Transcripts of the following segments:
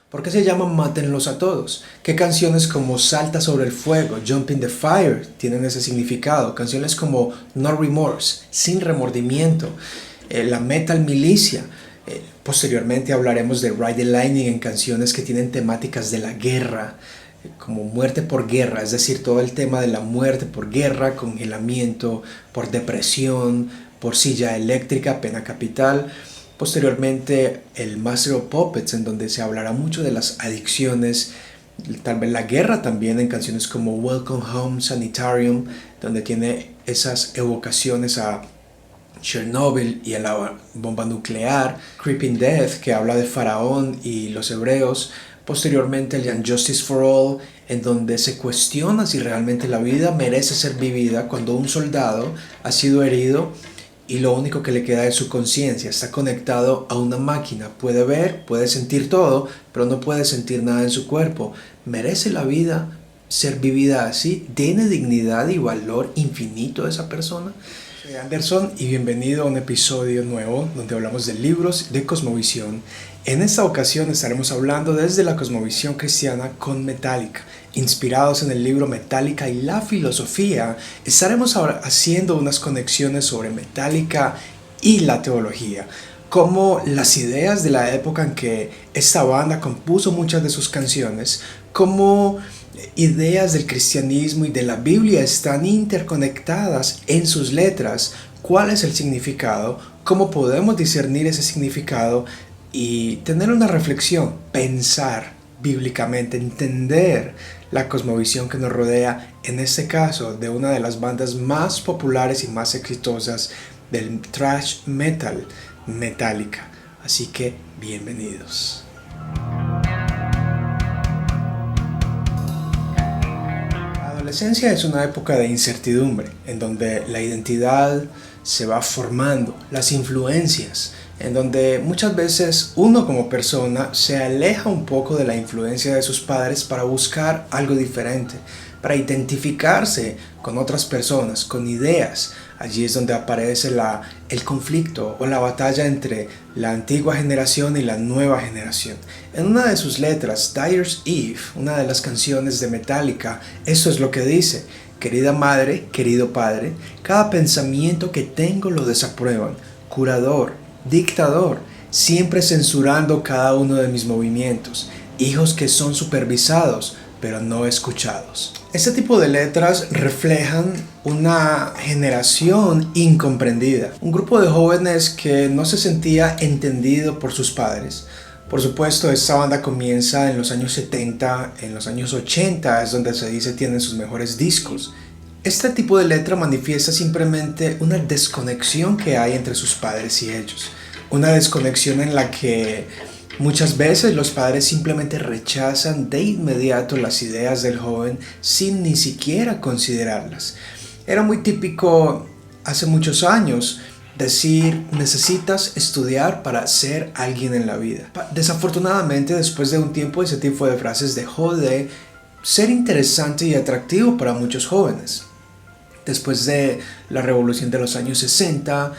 ¿Por qué se llama Mátenlos a todos? ¿Qué canciones como Salta sobre el fuego, Jump in the Fire tienen ese significado? Canciones como No Remorse, Sin remordimiento, la Metal Milicia. Posteriormente hablaremos de Ride the Lightning en canciones que tienen temáticas de la guerra, como muerte por guerra, es decir, todo el tema de la muerte por guerra, congelamiento, por depresión, por silla eléctrica, pena capital. Posteriormente el Master of Puppets, en donde se hablará mucho de las adicciones, tal vez la guerra también, en canciones como Welcome Home Sanitarium, donde tiene esas evocaciones a Chernobyl y a la bomba nuclear. Creeping Death, que habla de Faraón y los hebreos. Posteriormente el And Justice for All, en donde se cuestiona si realmente la vida merece ser vivida cuando un soldado ha sido herido y lo único que le queda es su conciencia. Está conectado a una máquina, puede ver, puede sentir todo, pero no puede sentir nada en su cuerpo. ¿Merece la vida ser vivida así? ¿Tiene dignidad y valor infinito esa persona? Soy Anderson y bienvenido a un episodio nuevo donde hablamos de libros de cosmovisión. En esta ocasión estaremos hablando desde la cosmovisión cristiana con Metallica. Inspirados en el libro Metallica y la filosofía, estaremos ahora haciendo unas conexiones sobre Metallica y la teología, como las ideas de la época en que esta banda compuso muchas de sus canciones, como ideas del cristianismo y de la Biblia están interconectadas en sus letras, cuál es el significado, cómo podemos discernir ese significado y tener una reflexión, pensar bíblicamente, entender la cosmovisión que nos rodea, en este caso de una de las bandas más populares y más exitosas del thrash metal, Metallica. Así que bienvenidos. La adolescencia es una época de incertidumbre, en donde la identidad se va formando, las influencias, en donde muchas veces uno como persona se aleja un poco de la influencia de sus padres para buscar algo diferente, para identificarse con otras personas, con ideas. Allí es donde aparece el conflicto o la batalla entre la antigua generación y la nueva generación. En una de sus letras, Dyer's Eve, una de las canciones de Metallica, esto es lo que dice: querida madre, querido padre, cada pensamiento que tengo lo desaprueban, curador, dictador, siempre censurando cada uno de mis movimientos, hijos que son supervisados, pero no escuchados. Este tipo de letras reflejan una generación incomprendida, un grupo de jóvenes que no se sentía entendido por sus padres. Por supuesto, esta banda comienza en los años 70, en los años 80 es donde se dice tienen sus mejores discos. Este tipo de letra manifiesta simplemente una desconexión que hay entre sus padres y ellos. Una desconexión en la que muchas veces los padres simplemente rechazan de inmediato las ideas del joven sin ni siquiera considerarlas. Era muy típico hace muchos años decir: necesitas estudiar para ser alguien en la vida. Desafortunadamente, después de un tiempo, ese tipo de frases dejó de ser interesante y atractivo para muchos jóvenes. Después de la revolución de los años 60,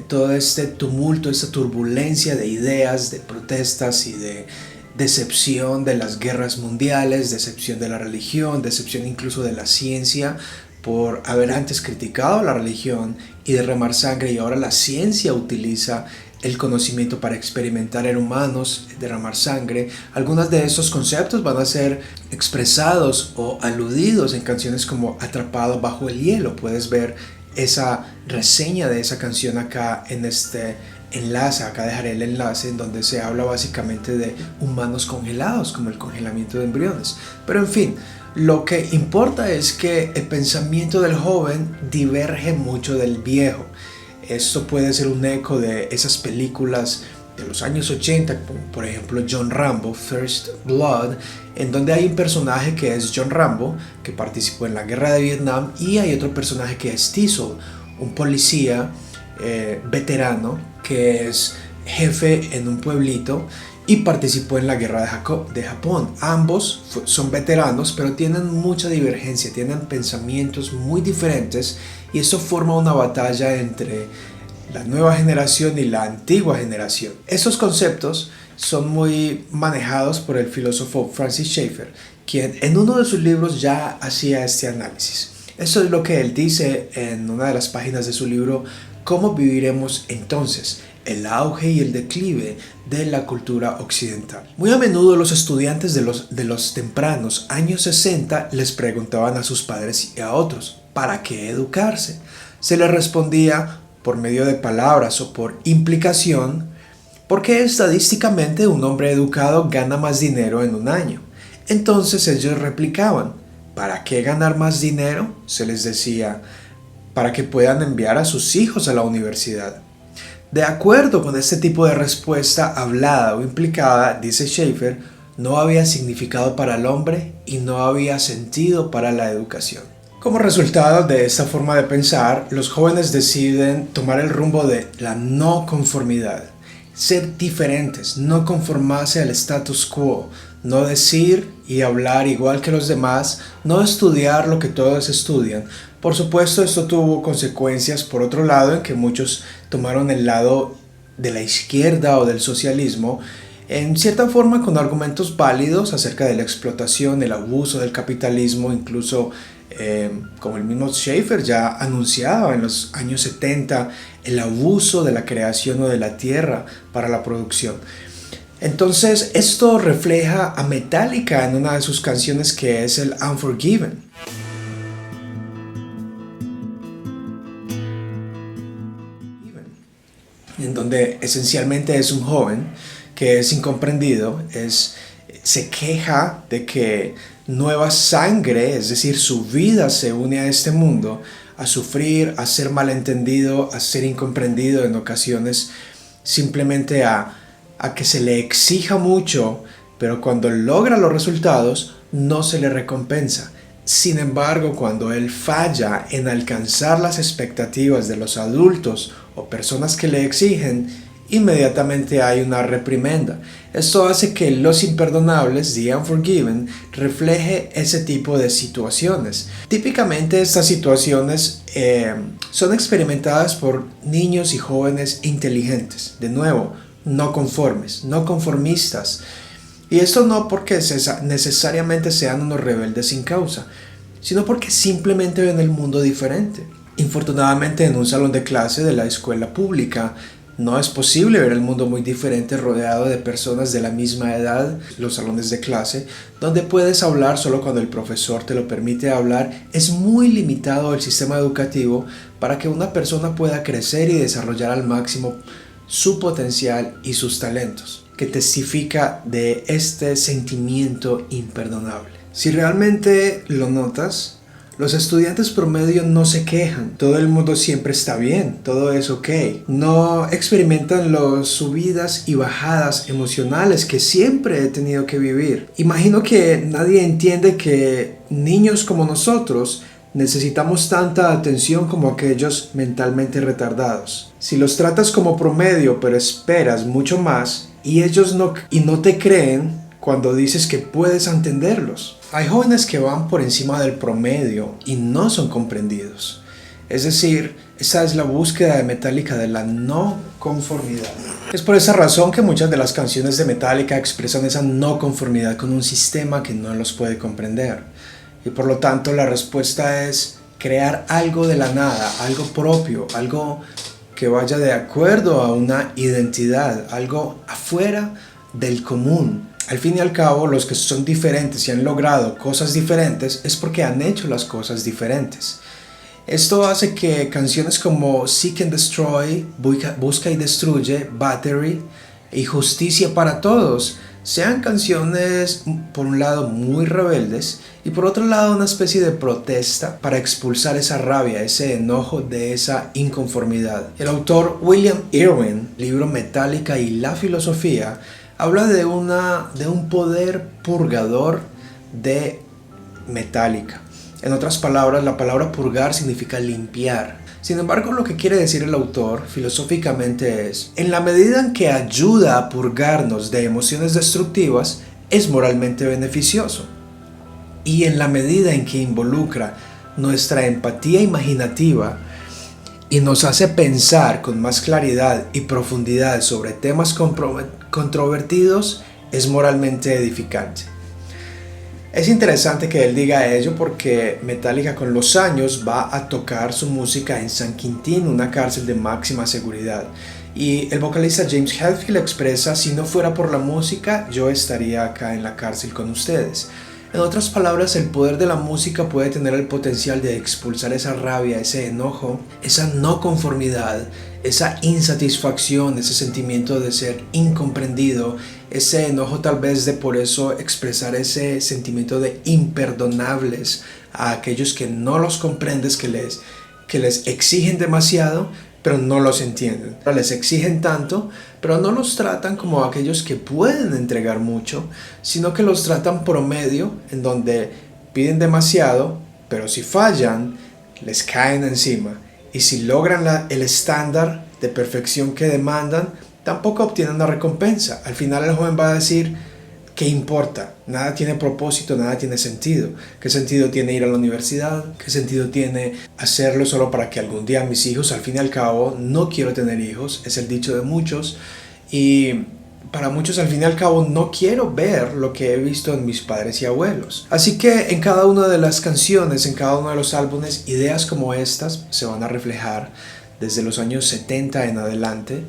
todo este tumulto, esta turbulencia de ideas, de protestas y de decepción de las guerras mundiales, decepción de la religión, decepción incluso de la ciencia, por haber antes criticado la religión y derramar sangre, y ahora la ciencia utiliza el conocimiento para experimentar en humanos, derramar sangre. Algunos de estos conceptos van a ser expresados o aludidos en canciones como Atrapado bajo el hielo. Puedes ver esa reseña de esa canción acá en este enlace. Acá dejaré el enlace en donde se habla básicamente de humanos congelados, como el congelamiento de embriones. Pero en fin, lo que importa es que el pensamiento del joven diverge mucho del viejo. Esto puede ser un eco de esas películas de los años 80, como por ejemplo John Rambo, First Blood, en donde hay un personaje que es John Rambo, que participó en la guerra de Vietnam, y hay otro personaje que es Teasel, un policía veterano que es jefe en un pueblito y participó en la guerra de Japón. Ambos son veteranos, pero tienen mucha divergencia, tienen pensamientos muy diferentes, y esto forma una batalla entre la nueva generación y la antigua generación. Estos conceptos son muy manejados por el filósofo Francis Schaeffer, quien en uno de sus libros ya hacía este análisis. Eso es lo que él dice en una de las páginas de su libro ¿Cómo viviremos entonces? El auge y el declive de la cultura occidental. Muy a menudo los estudiantes de los tempranos años 60 les preguntaban a sus padres y a otros, ¿para qué educarse? Se les respondía por medio de palabras o por implicación, porque estadísticamente un hombre educado gana más dinero en un año. Entonces ellos replicaban, ¿para qué ganar más dinero? Se les decía, para que puedan enviar a sus hijos a la universidad. De acuerdo con este tipo de respuesta hablada o implicada, dice Schaeffer, no había significado para el hombre y no había sentido para la educación. Como resultado de esta forma de pensar, los jóvenes deciden tomar el rumbo de la no conformidad, ser diferentes, no conformarse al status quo, no decir y hablar igual que los demás, no estudiar lo que todos estudian. Por supuesto, esto tuvo consecuencias por otro lado en que muchos tomaron el lado de la izquierda o del socialismo, en cierta forma con argumentos válidos acerca de la explotación, el abuso del capitalismo, incluso como el mismo Schaeffer ya anunciaba en los años 70, el abuso de la creación o de la tierra para la producción. Entonces esto refleja a Metallica en una de sus canciones que es el Unforgiven. En donde esencialmente es un joven que es incomprendido, se queja de que nueva sangre, es decir, su vida se une a este mundo, a sufrir, a ser malentendido, a ser incomprendido en ocasiones, simplemente a que se le exija mucho, pero cuando logra los resultados no se le recompensa. Sin embargo, cuando él falla en alcanzar las expectativas de los adultos o personas que le exigen, inmediatamente hay una reprimenda. Esto hace que Los Imperdonables, The Unforgiven, refleje ese tipo de situaciones. Típicamente estas situaciones son experimentadas por niños y jóvenes inteligentes, de nuevo, no conformes, no conformistas. Y esto no porque necesariamente sean unos rebeldes sin causa, sino porque simplemente ven el mundo diferente. Infortunadamente, en un salón de clase de la escuela pública, no es posible ver el mundo muy diferente rodeado de personas de la misma edad. Los salones de clase, donde puedes hablar solo cuando el profesor te lo permite hablar, es muy limitado el sistema educativo para que una persona pueda crecer y desarrollar al máximo su potencial y sus talentos, que testifica de este sentimiento imperdonable. Si realmente lo notas, los estudiantes promedio no se quejan, todo el mundo siempre está bien, todo es ok. No experimentan las subidas y bajadas emocionales que siempre he tenido que vivir. Imagino que nadie entiende que niños como nosotros necesitamos tanta atención como aquellos mentalmente retardados. Si los tratas como promedio pero esperas mucho más y ellos no te creen cuando dices que puedes entenderlos. Hay jóvenes que van por encima del promedio y no son comprendidos. Es decir, esa es la búsqueda de Metallica de la no conformidad. Es por esa razón que muchas de las canciones de Metallica expresan esa no conformidad con un sistema que no los puede comprender. Y por lo tanto la respuesta es crear algo de la nada, algo propio, algo que vaya de acuerdo a una identidad, algo afuera del común. Al fin y al cabo, los que son diferentes y han logrado cosas diferentes es porque han hecho las cosas diferentes. Esto hace que canciones como Seek and Destroy, Busca y Destruye, Battery y Justicia para Todos sean canciones, por un lado, muy rebeldes y por otro lado, una especie de protesta para expulsar esa rabia, ese enojo de esa inconformidad. El autor William Irwin, libro Metallica y la filosofía, habla de un poder purgador de Metallica. En otras palabras, la palabra purgar significa limpiar. Sin embargo, lo que quiere decir el autor filosóficamente es, en la medida en que ayuda a purgarnos de emociones destructivas, es moralmente beneficioso. Y en la medida en que involucra nuestra empatía imaginativa y nos hace pensar con más claridad y profundidad sobre temas controvertidos es moralmente edificante. Es interesante que él diga ello porque Metallica con los años va a tocar su música en San Quintín, una cárcel de máxima seguridad. Y el vocalista James Hetfield expresa: si no fuera por la música, yo estaría acá en la cárcel con ustedes. En otras palabras, el poder de la música puede tener el potencial de expulsar esa rabia, ese enojo, esa no conformidad, esa insatisfacción, ese sentimiento de ser incomprendido, ese enojo tal vez de por eso expresar ese sentimiento de imperdonables a aquellos que no los comprendes, que les exigen demasiado, pero no los entienden. Les exigen tanto, pero no los tratan como aquellos que pueden entregar mucho, sino que los tratan promedio, en donde piden demasiado, pero si fallan, les caen encima. Y si logran el estándar de perfección que demandan, tampoco obtienen la recompensa. Al final el joven va a decir: ¿qué importa? Nada tiene propósito, nada tiene sentido. ¿Qué sentido tiene ir a la universidad? ¿Qué sentido tiene hacerlo solo para que algún día mis hijos, al fin y al cabo, no quiero tener hijos? Es el dicho de muchos. Y para muchos, al fin y al cabo, no quiero ver lo que he visto en mis padres y abuelos. Así que en cada una de las canciones, en cada uno de los álbumes, ideas como estas se van a reflejar desde los años 70 en adelante,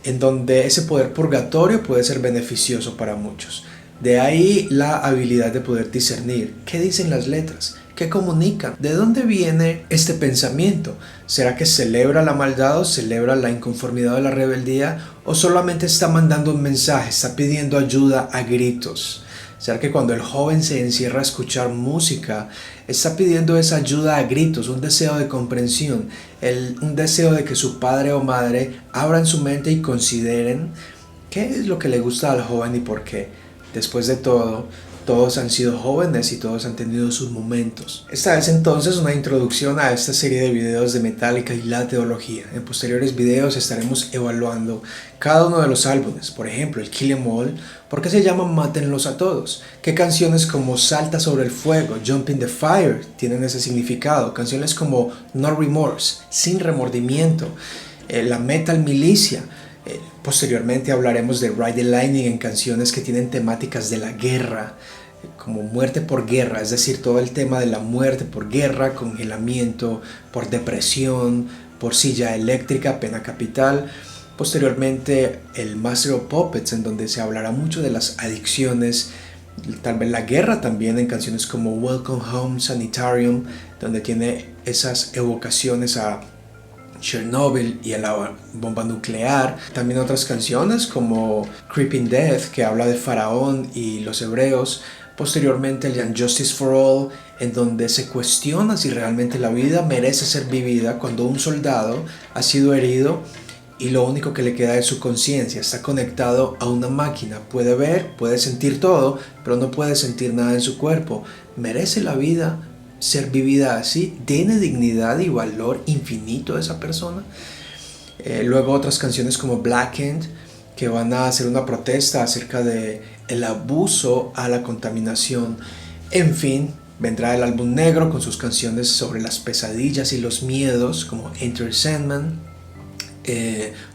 en donde ese poder purgatorio puede ser beneficioso para muchos. De ahí la habilidad de poder discernir qué dicen las letras, qué comunican, de dónde viene este pensamiento. ¿Será que celebra la maldad o celebra la inconformidad o la rebeldía? ¿O solamente está mandando un mensaje, está pidiendo ayuda a gritos? ¿Será que cuando el joven se encierra a escuchar música, está pidiendo esa ayuda a gritos, un deseo de comprensión, un deseo de que su padre o madre abran su mente y consideren qué es lo que le gusta al joven y por qué? Después de todo, todos han sido jóvenes y todos han tenido sus momentos. Esta es entonces una introducción a esta serie de videos de Metallica y la teología. En posteriores videos estaremos evaluando cada uno de los álbumes. Por ejemplo, el Kill 'Em All. ¿Por qué se llama Mátenlos a Todos? ¿Qué canciones como Salta sobre el Fuego, Jump in the Fire tienen ese significado? Canciones como No Remorse, Sin Remordimiento, la Metal Milicia. Posteriormente hablaremos de Ride the Lightning en canciones que tienen temáticas de la guerra, como muerte por guerra, es decir, todo el tema de la muerte por guerra, congelamiento, por depresión, por silla eléctrica, pena capital. Posteriormente el Master of Puppets, en donde se hablará mucho de las adicciones, tal vez la guerra también, en canciones como Welcome Home, Sanitarium, donde tiene esas evocaciones a Chernobyl y a la bomba nuclear. También otras canciones como Creeping Death, que habla de Faraón y los hebreos. Posteriormente el And Justice for All, en donde se cuestiona si realmente la vida merece ser vivida cuando un soldado ha sido herido y lo único que le queda es su conciencia. Está conectado a una máquina, puede ver, puede sentir todo, pero no puede sentir nada en su cuerpo. ¿Merece la vida ser vivida así? ¿Tiene dignidad y valor infinito esa persona? Luego otras canciones como Blackened, que van a hacer una protesta acerca de el abuso a la contaminación. En fin, vendrá el álbum negro con sus canciones sobre las pesadillas y los miedos, como Enter Sandman.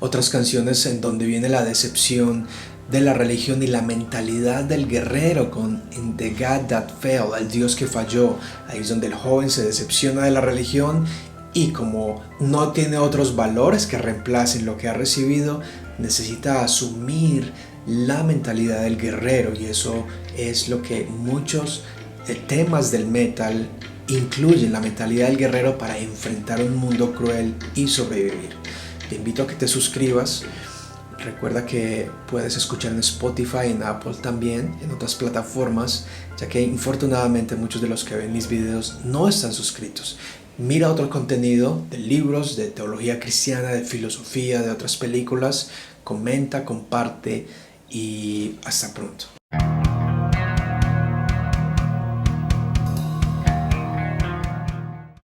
Otras canciones en donde viene la decepción de la religión y la mentalidad del guerrero con In the God That Fell, el Dios que falló. Ahí es donde el joven se decepciona de la religión y como no tiene otros valores que reemplacen lo que ha recibido, necesita asumir la mentalidad del guerrero, y eso es lo que muchos temas del metal incluyen, la mentalidad del guerrero para enfrentar un mundo cruel y sobrevivir. Te invito a que te suscribas. Recuerda que puedes escuchar en Spotify, en Apple también, en otras plataformas, ya que infortunadamente muchos de los que ven mis videos no están suscritos. Mira otro contenido de libros, de teología cristiana, de filosofía, de otras películas. Comenta, comparte y hasta pronto.